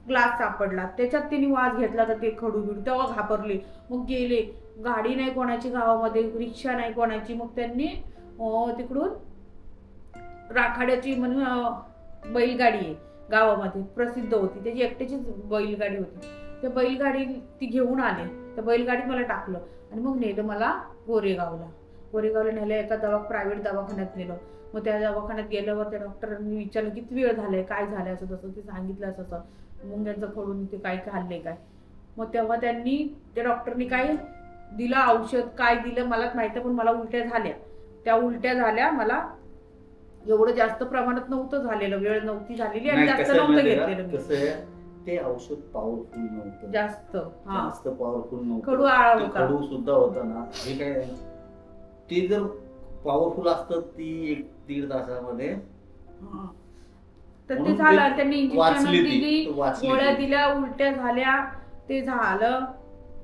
ग्लास सापडला, त्याच्यात तिने वास घेतला, तर ते खडू तेव्हा घाबरले. मग गेले, गाडी नाही कोणाची गावामध्ये, रिक्षा नाही कोणाची. मग त्यांनी तिकडून राखाड्याची म्हणून बैलगाडी आहे गावामध्ये, प्रसिद्ध होती, त्याची एकट्याचीच बैलगाडी होती. त्या बैलगाडी ती घेऊन आले, त्या बैलगाडीत मला टाकलं आणि मग नेलं मला गोरेगावला नेलं. एका प्रायव्हेट दवाखान्यात नेलं. मग त्या दवाखान्यात गेल्यावर त्या डॉक्टरांनी विचारलं किती वेळ झालाय, काय झालंय, असं तसं ते सांगितलं, असं मुंग्यांचं खडून ते काय खाल्ले काय. मग तेव्हा त्या डॉक्टरनी काय दिलं औषध, काय दिलं मलाच माहिती, पण मला उलट्या झाल्या. मला एवढं जास्त प्रमाणात नव्हतं झालेलं, वेळ नव्हती झालेली आणि जास्त नव्हतं घेतलेलं. कसं आहे, ते औषध पॉवरफुल नव्हतं, जास्त पॉवरफुल नव्हतं. खडू आळा होता, खडू सुद्धा होता ना. हे काय, ते जर पॉवरफुल असतं ती 1-1.5 तासामध्ये तर ते झालं. त्यांनी इंजेक्शन ती दिली, वाचली गोळ्या ती. दिल्या, उलट्या झाल्या, ते झालं.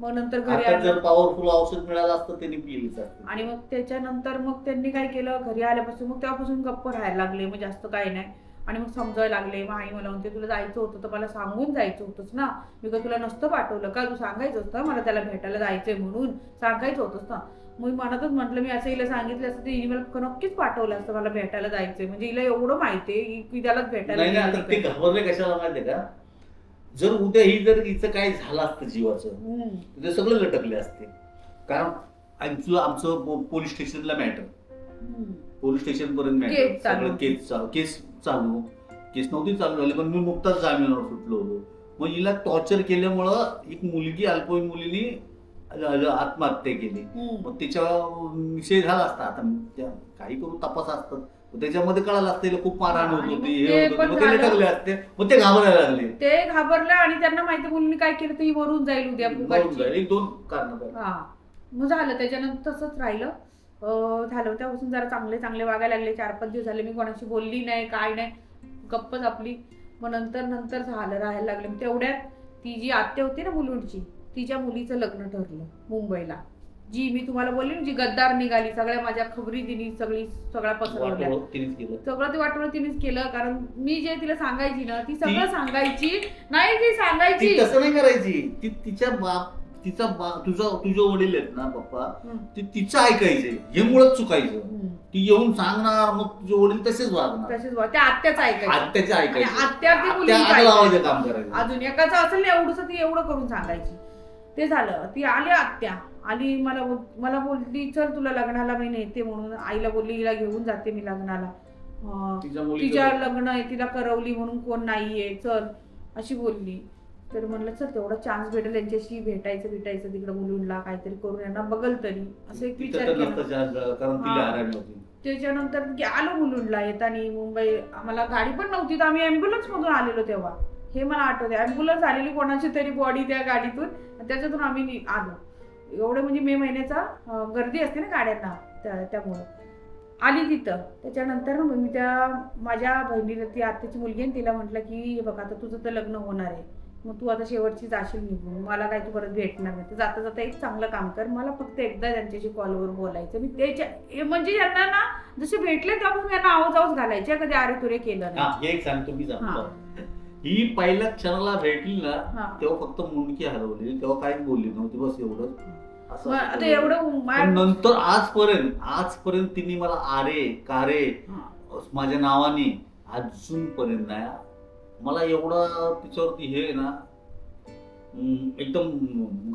मग नंतर घरी आता आलं जर पॉवरफुल औषध मिळालं असतं त्यांनी पिलीच असतं. आणि मग त्याच्यानंतर मग त्यांनी काय केलं, घरी आल्यापासून मग तेव्हापासून गप्प राहायला लागले, मग जास्त काही नाही. आणि मग समजायला लागले. मग आई मला म्हणते तुला जायचं होतं तर मला सांगून जायचं होतंच ना, मी का तुला नसतं पाठवलं का, तू सांगायचं होतं मला त्याला भेटायला जायचंय म्हणून, सांगायचं होतंच ना. मग मनातच म्हटलं मी असं हिला सांगितलं असतं तर हिने मला नक्कीच पाठवलं असतं, मला भेटायला जायचंय, म्हणजे हिला एवढं माहितीये की त्यालाच भेटायला. नाही, ते घाबरले कशाला माहितीये का, जर उद्या हिचं काय झालं असतं जीवाचं, ते सगळं लटकले असते. कारण आमचं पोलीस स्टेशनला मॅटर, पोलीस स्टेशन पर्यंत मॅटर, सगळं केस चालू. केस नव्हती चालू झाली, पण मी नुकताच जामिनावर सुटलो होतो. मग हिला टॉर्चर केल्यामुळं एक मुलगी अल्पवयीन मुलीने आत्महत्या केली. मग तिच्या विषय झाला असता. आता काही करू तपास असतात, त्याच्यामध्ये कळालं असतं खूप मारहाण होत आणि होती, मग हे ते होत पण होतं, ते झालं. लटकले असते. मग ते घाबरायला लागले. ते घाबरले आणि त्यांना माहिती मुलीने काय केलं ती मरून जाईल उद्या मरून फुकटची. जाईल. एक दोन कारण. हा मग झालं त्याच्यानंतर तसंच राहिलं. झालं त्यापासून जरा चांगले चांगले वागायला लागले. 4-5 दिवस झाले मी कोणाशी बोलली नाही, काय नाही, गप्पच आपली. मग नंतर झालं राहायला लागले. मग तेवढ्यात ती जी आत्या होती ना मुलुंडची, तिच्या मुलीचं लग्न ठरलं मुंबईला. जी मी तुम्हाला बोलली ना, जी गद्दार निघाली, सगळ्या माझ्या खबरी तिने सगळ्या पसरवल्या. तिनेच केलं सगळं ते वाटवलं तिनेच केलं. कारण मी जे तिला सांगायची ना ती सगळं सांगायची. नाही ती सांगायची ती तसं नाही करायची. ती तिचा तुझे वडील आहेत ना पप्पा, ते तिचं ऐकायचंय, हे मुळात चुकायचं. ती येऊन सांगणार, मग तुझे वडील तसेच वागणार. त्या आत्याच ऐकायचं. आत्याचं ऐकायचं. आत्या ती मुलीचं आग लावायचं काम करायचं. अजून एकाचं असेल ना एवढंच ती एवढं करून सांगायची. ते झालं. ती आली आत्या आली, मला बोलली चल तुला लग्नाला मी नेते म्हणून. आईला बोलली हिला घेऊन जाते मी लग्नाला, तिच्या लग्न आहे, तिला करवली म्हणून कोण नाहीये, चल अशी बोलली. तर म्हणलं चल तेवढा चान्स भेटेल यांच्याशी भेटायचं तिकडे मुलींना काहीतरी करून यांना बघल तरी, असं एक विचार केला. त्याच्यानंतर आलो मुलुंडला. येताना मुंबई आम्हाला गाडी पण नव्हती, तर आम्ही ॲम्ब्युलन्स मधून आलेलो तेव्हा. हे मला आठवते. ॲम्ब्युलन्स आलेली कोणाची तरी बॉडी त्या गाडीतून, त्याच्यातून आम्ही आलो. एवढं म्हणजे मे महिन्याचा गर्दी असते ना गाड्यांना, त्यामुळं आली तिथं. त्याच्यानंतर मी त्या माझ्या बहिणीला, ती आत्याची मुलगी आहे, तिला म्हटलं की हे बघ आता तुझं तर लग्न होणार आहे, मग तू आता शेवटची जाशील निघून, मला काय तू परत भेटणार नाही, तर जाता जाता एक चांगलं काम कर, मला फक्त एकदा त्यांच्याशी कॉलवर बोलायचं. मी त्याच्या म्हणजे यांना ना जसे भेटले तेव्हा मी यांना आवाज घालायचे, कधी आरे तुरे केलं नाही. एक सांगतो मी सांगतो. ही पहिल्या क्षणाला भेटली ना तेव्हा फक्त मुंडकी हलवली, तेव्हा काहीच बोलली नव्हती, बस एवढंच. आता एवढं नंतर आजपर्यंत तिने मला आरे कारे माझ्या नावाने अजूनपर्यंत नाही. मला एवढा तिच्यावरती हे ना एकदम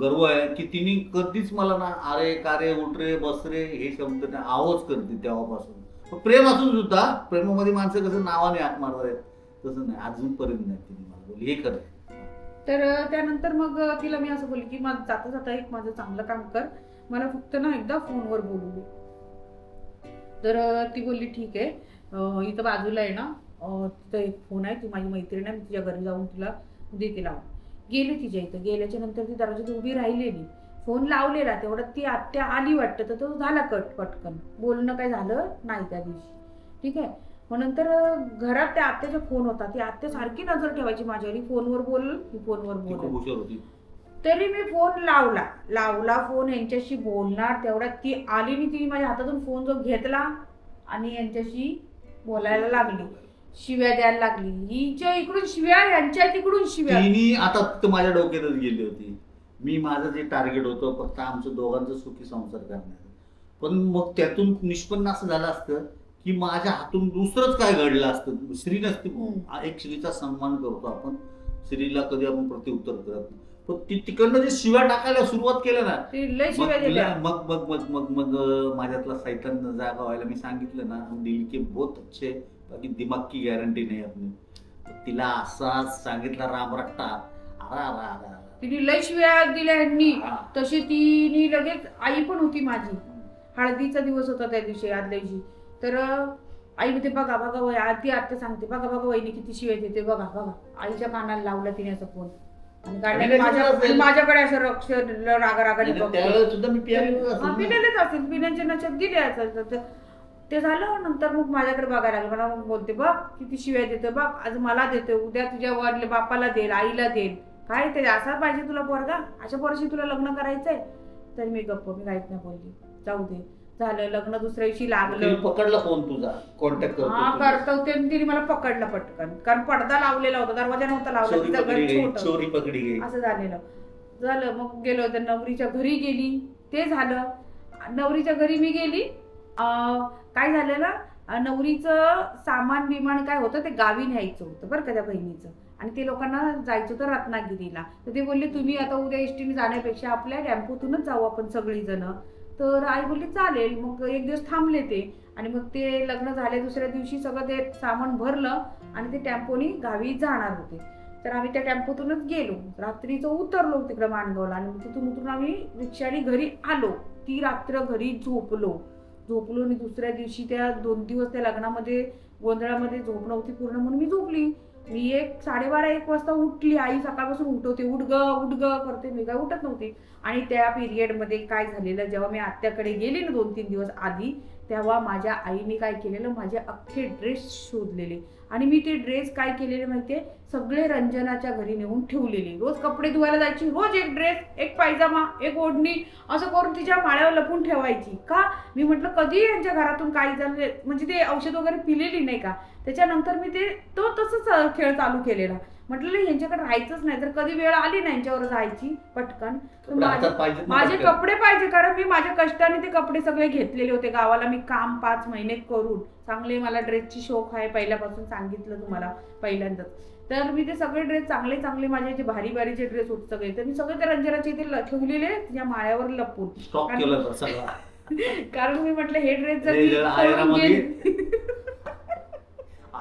गर्व आहे की तिने कधीच मला ना आरे कारे उठरे बसरे हे शब्द नाही, आवाज करते तेव्हापासून. प्रेम असून सुद्धा, प्रेमामध्ये माणसं कसं नावाने हात मारतात तसं नाही, अजूनपर्यंत नाही तिने मला बोलली, हे खरं. तर त्यानंतर मग तिला मी असं बोलली की माझं जाता जाता एक माझं चांगलं काम कर, मला फक्त ना एकदा फोनवर बोलू दे. तर ती बोलली ठीक आहे, इथं बाजूला आहे ना तिथं एक फोन आहे, ती माझी मैत्रीण आहे, मी तिच्या घरी जाऊन तिला देते लावून. गेले तिच्या इथं. गेल्याच्या नंतर ती दरवाजात उभी राहिलेली, फोन लावलेला, तेवढ्यात ती आत्या आली वाटतं, तर तो झाला कट पटकन. बोलणं काय झालं नाही त्या दिवशी, ठीक आहे. मग नंतर घरात त्या आत्याचा फोन होता, ती आत्या सारखी नजर ठेवायची माझ्यावर, फोनवर बोल. तरी मी फोन लावला फोन यांच्याशी बोलणार, तेवढ्यात ती आली आणि तिने माझ्या हातातून फोन जो घेतला आणि यांच्याशी बोलायला लागली, शिव्या द्यायला लागली. हिच्या इकडून शिव्या, यांच्या तिकडून शिव्या. तिने आता माझ्या डोक्यातच गेली होती. मी माझं जे टार्गेट होतं फक्त आमचं दोघांचं सुखी संसार करण्याचं, पण मग त्यातून निष्पन्न असं झालं असतं की माझ्या हातून दुसरंच काय घडलं असतं. स्त्री नसते, एक स्त्रीचा सन्मान करतो आपण, स्त्रीला कधी आपण प्रत्युत्तर करत नाही, पण तिकडनं जे शिव्या टाकायला सुरुवात केलं ना, मग माझ्यातला सैतान जागा व्हायला मी सांगितलं ना, दिल के बहुत अच्छे, बाकी दिमाग की गॅरंटी नाही आपली. तिला असा सांगितला रामरट्टा, तिने लय शिव्या दिल्या ह्यांनी. तशी तिने लगेच, आई पण होती माझी, हळदीचा दिवस होता त्या दिवशी, आदल्या दिवशी. तर आई म्हणते बघा वय, ती आत्या सांगते बघा वहिनी किती शिव्या देते, बघा. आईच्या कानाला लावला तिने असं फोन, आणि माझ्याकडे असं रागाने पिलेलेच असेल, पिण्याच्या नशेत दिले असेल. ते झालं. नंतर मग माझ्याकडे बघायला लागलं, मला मग बोलते बघ किती शिव्या देते, बघ आज मला देते, उद्या तुझ्या वडील बापाला देईल, आईला देईल, काय ते असा पाहिजे तुला पोरगा, अशा पोराशी तुला लग्न करायचंय. तर मी गप्प, मी काहीच नाही बोलली, जाऊ दे. झालं लग्न, दुसऱ्या दिवशी लागलं. पकडला फोन तुझा, कॉन्टॅक्ट करतो. तिने मला पकडलं पटकन, कारण पडदा लावलेला होता, दरवाजा नव्हता लावला, तिचं घर छोटं असं झालं. मग गेलो, तर नवरीच्या घरी गेली, ते झालं. नवरीच्या घरी मी गेली, काय झालेलं, नवरीचं सामान बिमान काय होतं ते गावी न्यायचं होतं बरं का त्या बहिणीचं, आणि ते लोकांना जायचं होतं रत्नागिरीला. तर ते बोलले तुम्ही आता उद्या एसटीने जाण्यापेक्षा आपल्या टेम्पोतूनच जाऊ आपण सगळीजण. तर आई बोलली चालेल. मग एक दिवस थांबले ते, आणि मग ते लग्न झाले दुसऱ्या दिवशी सगळं ते सामान भरलं आणि ते टेम्पोनी गावी जाणार होते. तर आम्ही त्या टेम्पोतूनच गेलो, रात्रीचं उतरलो तिकडे माणगावला आणि तिथून उतरून आम्ही रिक्षाने घरी आलो. ती रात्र घरी झोपलो आणि दुसऱ्या दिवशी त्या 2 दिवस त्या लग्नामध्ये गोंधळामध्ये झोप नव्हती पूर्ण म्हणून मी झोपली. मी 1:30-1 वाजता उठली. आई सकाळपासून उठवते, उठ ग करते, मी काय उठत नव्हती. आणि त्या पिरियडमध्ये काय झालेलं, जेव्हा मी आत्याकडे गेली ना 2-3 दिवस आधी, तेव्हा माझ्या आईने काय केलेलं, माझे अख्खे ड्रेस शोधलेले आणि मी ते ड्रेस काय केलेले माहितीये, सगळे रंजनाच्या घरी नेऊन ठेवलेले. रोज कपडे धुवायला जायची, रोज एक ड्रेस, एक पायजामा, एक ओढणी असं करून तिच्या माळ्यावर लपून ठेवायची. का? मी म्हटलं कधी यांच्या घरातून काही झालं, म्हणजे ते औषध वगैरे पिलेली नाही का. त्याच्यानंतर मी तो तसंच खेळ चालू केलेला. म्हटलं यांच्याकडे राहायचंच नाही, तर कधी वेळ आली ना यांच्यावर जायची पटकन, माझे कपडे पाहिजे. कारण मी माझ्या कष्टाने ते कपडे सगळे घेतलेले होते गावाला. मी काम 5 महिने करून चांगले, मला ड्रेसची शौक आहे पहिल्यापासून, सांगितलं तुम्हाला पहिल्यांदाच. तर मी ते सगळे ड्रेस चांगले माझे जे भारी भारीचे ड्रेस होते सगळे, तर मी सगळे त्या रंजनाचे इथे ठेवलेले तिच्या माळ्यावर लपून. कारण मी म्हटलं हे ड्रेस जर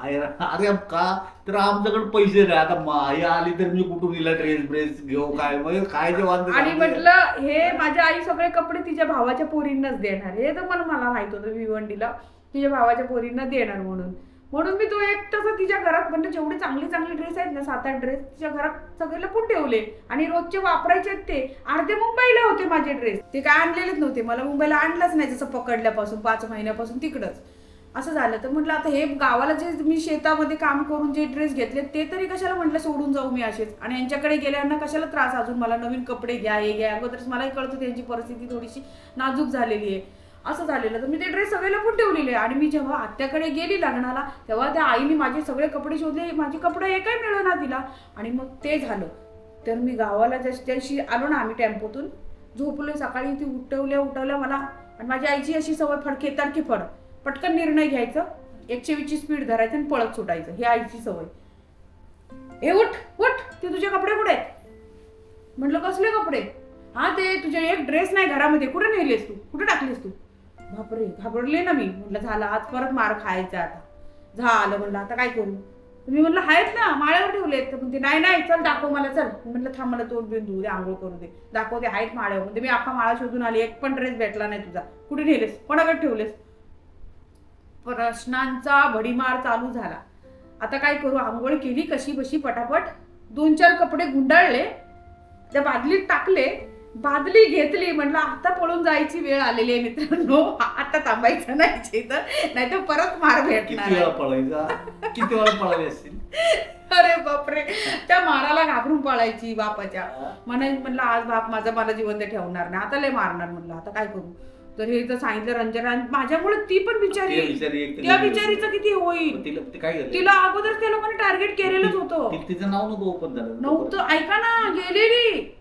अरे का तर आमच्याकडे पैसे नाही. आता आई आली तर मी कुठून हिला ड्रेस घेऊ काय, म्हणजे काय जे वांदे. आणि म्हटलं हे माझ्या आई सगळे कपडे तिच्या भावाच्या पोरींनाच देणार, हे तर मला माहित होतं भिवंडीला तिच्या भावाच्या पोरींना देणार म्हणून मी तो एक तसं तिच्या घरात, म्हणजे जेवढे चांगले ड्रेस आहेत ना 7-8 ड्रेस तिच्या घरात सगळे लपून ठेवले. आणि रोजचे वापरायचे ते अर्धे मुंबईला होते माझे ड्रेस, ते काय आणलेलेच नव्हते. मला मुंबईला आणलंच नाही, जसं पकडल्यापासून 5 महिन्यापासून तिकडच असं झालं. तर म्हटलं आता हे गावाला जे मी शेतामध्ये काम करून जे ड्रेस घेतले ते तरी कशाला म्हटलं सोडून जाऊ मी असेच, आणि यांच्याकडे गेल्यांना कशाला त्रास अजून, मला नवीन कपडे घ्या हे घ्या. अगोदरच मलाही कळतं त्यांची परिस्थिती थोडीशी नाजूक झालेली आहे, असं झालेलं. तर मी ते ड्रेस सगळे लपून ठेवलेले. आणि मी जेव्हा आत्याकडे गेली लग्नाला, तेव्हा त्या आईने माझे सगळे कपडे शोधले, माझे कपडे एकही मिळेना तिला. आणि मग ते झालं. तर मी गावाला जशी आलो ना आम्ही टेम्पोतून, झोपलो. सकाळी ती उठवल्या मला. आणि माझ्या आईची अशी सवय फडके फड, पटकन निर्णय घ्यायचं, 120ची स्पीड धरायचं आणि पळत सुटायचं, ही आईची सवय. हे उठ ते तुझे कपडे कुठे आहेत? म्हटलं कसले कपडे? हा ते तुझे एक ड्रेस नाही घरामध्ये, कुठे नेलेस तू, कुठे टाकलेस तू? बापरे, घाबरले ना मी. म्हटलं झालं आज परत मार खायचा, आता झालं. म्हणलं आता काय करू? मी म्हटलं आहेत ना माळ्यावर ठेवलेत. तर म्हणते नाही चल दाखव मला, चल. म्हटलं थांब मला तोंड बिंदू धुऊ दे, आंघोळ करू दे, दाखवते आहेत माळ्यावर. म्हणजे मी अख्खा माळा शोधून आली, एक पण ड्रेस भेटला नाही तुझा, कुठे नेलेस, कोणाकडे ठेवलेस? प्रश्नांचा भडीमार चालू झाला. आता काय करू? आंघोळ केली कशी बशी पटापट, 2-4 कपडे गुंडाळले, त्या बादलीत टाकले, बादली घेतली. म्हटलं आता पळून जायची वेळ आलेली आहे मित्रांनो, आता थांबायचं नाही तर परत मार भेटणार. किती वेळा पळाली असतील? अरे बापरे, त्या माराला घाबरून पळायची बापाच्या. म्हणलं आज बाप माझा मला जिवंत ठेवणार नाही, आता लय मारणार. म्हटलं आता काय करू? तर हे तर सांगितलं रंजना, माझ्यामुळे ती पण बिचारी, त्या बिचारीचं किती होईल. तिला अगोदर त्या लोकांनी टार्गेट केलेलंच होतं. तिचं नाव नव्हतं ओपन झालं नव्हतं. ऐका ना, गेलेली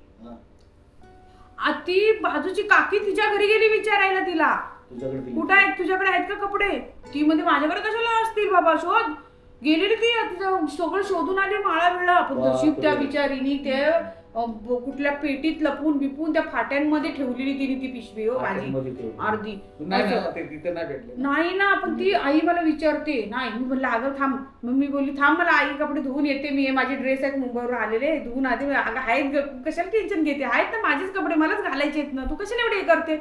ती बाजूची काकी तिच्या घरी गेली विचारायला तिला, कुठं आहेत तुझ्याकडे आहेत का कपडे? ती म्हणजे माझ्याकडे कशाला असतील बाबा, शोध. गेलेली ती, तिचं सगळं शोधून आली माळा बिळा. पण तशी त्या बिचारीनी ते कुठल्या पेटीत लपून बिपून त्या फाट्यांमध्ये ठेवलेली तिने ती पिशवी. हो माझी अर्धी नाही ना. पण ती आई मला विचारते, नाही. मी म्हणलं अगं थांब. मग मी बोलली थांब, मला आई कपडे धुवून येते, मी माझे ड्रेस आहेत मुंबईवर आलेले, धुवून आले. अगं आहेत, कशाला टेन्शन घेते, आहेत ना माझेच कपडे, मलाच घालायचे आहेत ना, तू कशाला एवढे करते?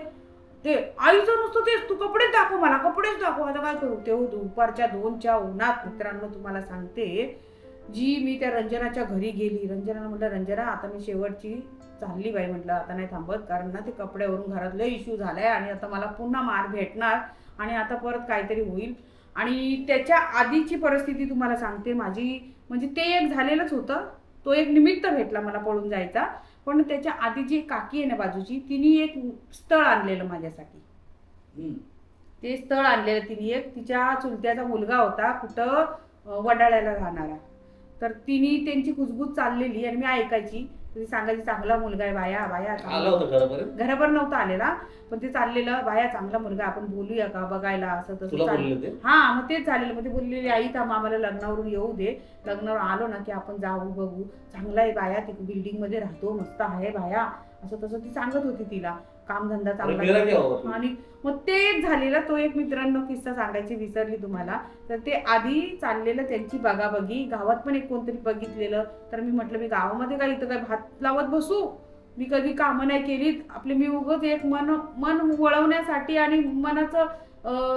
ते आईचं नुसतं तेच, तू कपडेच दाखव मला, कपडेच दाखव. आता काय करू? ते दुपारच्या 2च्या उन्हात मित्रांनो तुम्हाला सांगते, जी मी त्या रंजनाच्या घरी गेली. रंजनाला म्हटलं रंजना आता मी शेवटची चालली बाई, म्हटलं आता नाही थांबत, कारण ना ते कपड्यावरून घरातलं इश्यू झालाय आणि आता मला पुन्हा मार भेटणार आणि आता परत काहीतरी होईल. आणि त्याच्या आधीची परिस्थिती तुम्हाला सांगते माझी, म्हणजे ते एक झालेलंच होतं, तो एक निमित्त भेटला मला पळून जायचा. पण त्याच्या आधी जी काकी आहे ना बाजूची, तिने एक स्थळ आणलेलं माझ्यासाठी. ते स्थळ आणलेलं तिने एक, तिच्या चुलत्याचा मुलगा होता कुठं वडाळ्याला राहणारा. तर तिने त्यांची कुजबूज चाललेली आणि मी ऐकायची. ती सांगायची चांगला मुलगा आहे बाया, घरापर्यंत नव्हता आलेला, पण ते चाललेलं बाया चांगला मुलगा, आपण बोलूया का बघायला, असं तसं. हा मग तेच झालेलं. मग ते बोललेली आई थांब आम्हाला लग्नावरून येऊ दे, लग्नावर आलो ना की आपण जाऊ बघू, चांगला आहे बाया, ती बिल्डिंग मध्ये राहतो, मस्त आहे बाया, असं तसं ती सांगत होती तिला. कामधंदा अरे चांगला मेरा क्या करतो. हुआ? आणि मग ते झालेला तो एक मित्रांनो किस्सा सांगायची विसरली तुम्हाला. तर ते आधी चाललेलं त्यांची बघाबघी, गावात पण एक कोणतरी बघितलेलं. तर मी म्हटलं मी गावामध्ये काय इथं काय भात लावत बसू, मी कधी कामं नाही केली आपले, मी उगाच एक मन वळवण्यासाठी आणि मनाचं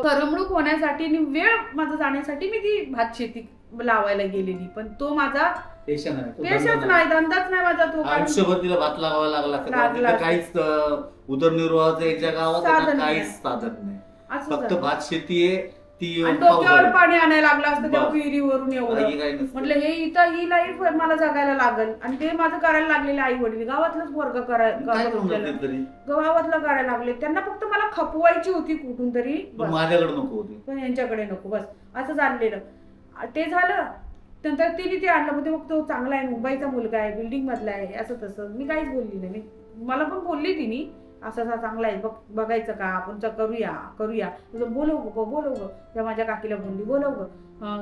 करमणूक होण्यासाठी आणि वेळ माझा जाण्यासाठी मी ती भात शेती लावायला गेलेली. पण तो माझा पेशा नाही, तो पेशच धंदा नाही, धंदाच नाही माझा तो. कारण आयुष्यभर तिला भात लावावा लागला असता. कारण लागला तिथं असता. काहीच उदरनिर्वाहाचं याच्या गावात साधन आता नाही. काहीच साधन नाही. असं फक्त झालं. भात शेती आहे ती आणि डोक्यावर पावसाळ्यात. पाणी आणायला लागलं असतं त्या बस. विहिरीवरून एवढं. बाकी काही नसतं. म्हटलं हे इथं ही लाईफ मला जगायला लागल आणि ते माझं करायला लागलेले आई वडील गावातलंच वर्ग काय करायला करून जाते तरी गावातलं करायला लागले. त्यांना फक्त मला खपवायची होती कुठून तरी, पण बस. माझ्याकडे नको होती. पण यांच्याकडे नको, बस असं चाललेलं. ते झालं. नंतर तिने ते आणलं, म्हणजे मग तो चांगला आहे, मुंबईचा मुलगा आहे, बिल्डिंग मधला आहे, असं तसं. मी काहीच बोलली नाही. मला पण बोलली तिने असं असा चांगला आहे बघायचं का आपण, करूया तुझं बोलव ग. त्या माझ्या काकीला बोलली बोलव ग,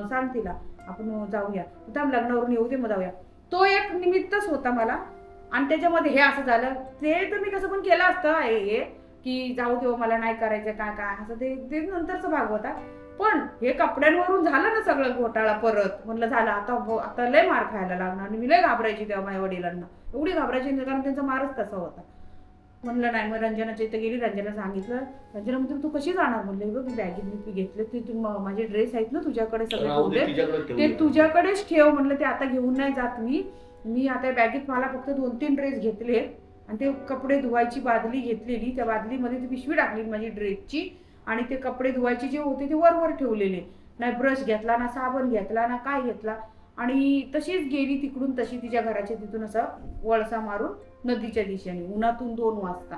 सांग तिला आपण जाऊया, थांब लग्नावरून येऊ दे मग जाऊया. तो एक निमित्तच होता मला. आणि त्याच्यामध्ये हे असं झालं. ते तर मी कसं पण केलं असतं हे की जाऊ दे मला नाही करायचं काय असं, ते नंतरचा भाग होता. पण हे कपड्यांवरून झालं ना सगळं घोटाळा परत. म्हणलं झालं आता लय मार खायला लागणार. आणि मी लय घाबरायची तेव्हा माझ्या वडिलांना, एवढी घाबरायची नाही कारण त्यांचा मारच तसा होता. म्हणलं नाही. मग रंजनाच्या इथं गेली, रंजना सांगितलं. रंजना म्हणजे तू कशी जाणार, म्हणलं बघ बॅगेत मी घेतले ते माझे ड्रेस आहेत ना तुझ्याकडे सगळे राहू दे, ठेवले, तिच्याकडे ते ठेवले. तुझ्याकडेच ठेव. म्हणलं ते आता घेऊन नाही जात मी आता बॅगेत मला फक्त 2-3 ड्रेस घेतले आणि ते कपडे धुवायची बादली घेतलेली, त्या बादलीमध्ये ती पिशवी टाकली माझी ड्रेसची. आणि ते कपडे धुवायचे जे होते ते वर ठेवलेले. नाही ब्रश घेतला, ना साबण घेतला, ना काय घेतला. आणि तशीच गेली तिकडून, तशी तिच्या घराच्या तिथून असा वळसा मारून नदीच्या दिशेने, उन्हातून 2 वाजता.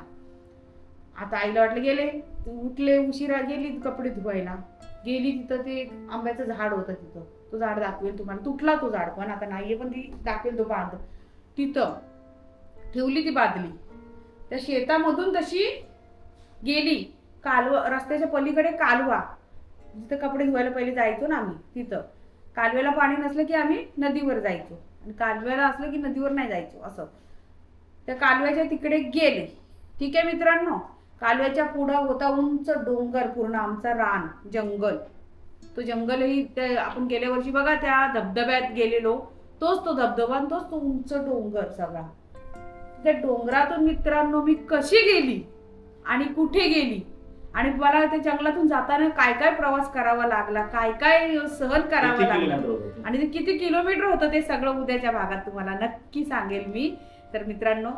आता आईला वाटलं गेले, उठले उशिरा, गेली कपडे धुवायला. गेली तिथं ते आंब्याचं झाड होतं तिथं, तो झाड दाखवेल तुम्हाला, तुटला तो झाड पण आता नाहीये, पण ती दाखवेल तो बांध. तिथं ठेवली ती बादली. त्या शेतामधून तशी गेली. कालवा, रस्त्याच्या पलीकडे कालवा, जिथं कपडे धुवायला पहिले जायचो ना आम्ही, तिथं कालव्याला पाणी नसलं की आम्ही नदीवर जायचो आणि कालव्याला असलं की नदीवर नाही जायचो. असं त्या कालव्याच्या तिकडे गेले. ठीक आहे मित्रांनो. कालव्याच्या पुढं होता उंच डोंगर, पूर्ण आमचा रान, जंगल. तो जंगलही ते आपण गेल्या वर्षी बघा त्या धबधब्यात गेलेलो, तोच तो धबधबा, तोच तो उंच डोंगर सगळा. त्या डोंगरातून मित्रांनो मी कशी गेली आणि कुठे गेली, आणि मला त्या जंगलातून जाताना काय काय प्रवास करावा लागला, काय काय सहन करावा लागला, आणि ते किती किलोमीटर होतं ते सगळं उद्याच्या भागात तुम्हाला नक्की सांगेल मी. तर मित्रांनो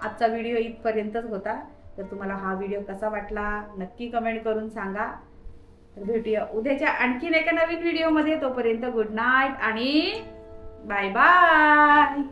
आजचा व्हिडिओ इथपर्यंतच होता. तर तुम्हाला हा व्हिडिओ कसा वाटला नक्की कमेंट करून सांगा. तर भेटूया उद्याच्या आणखीन एका नवीन व्हिडिओमध्ये. तोपर्यंत गुड नाईट आणि बाय बाय.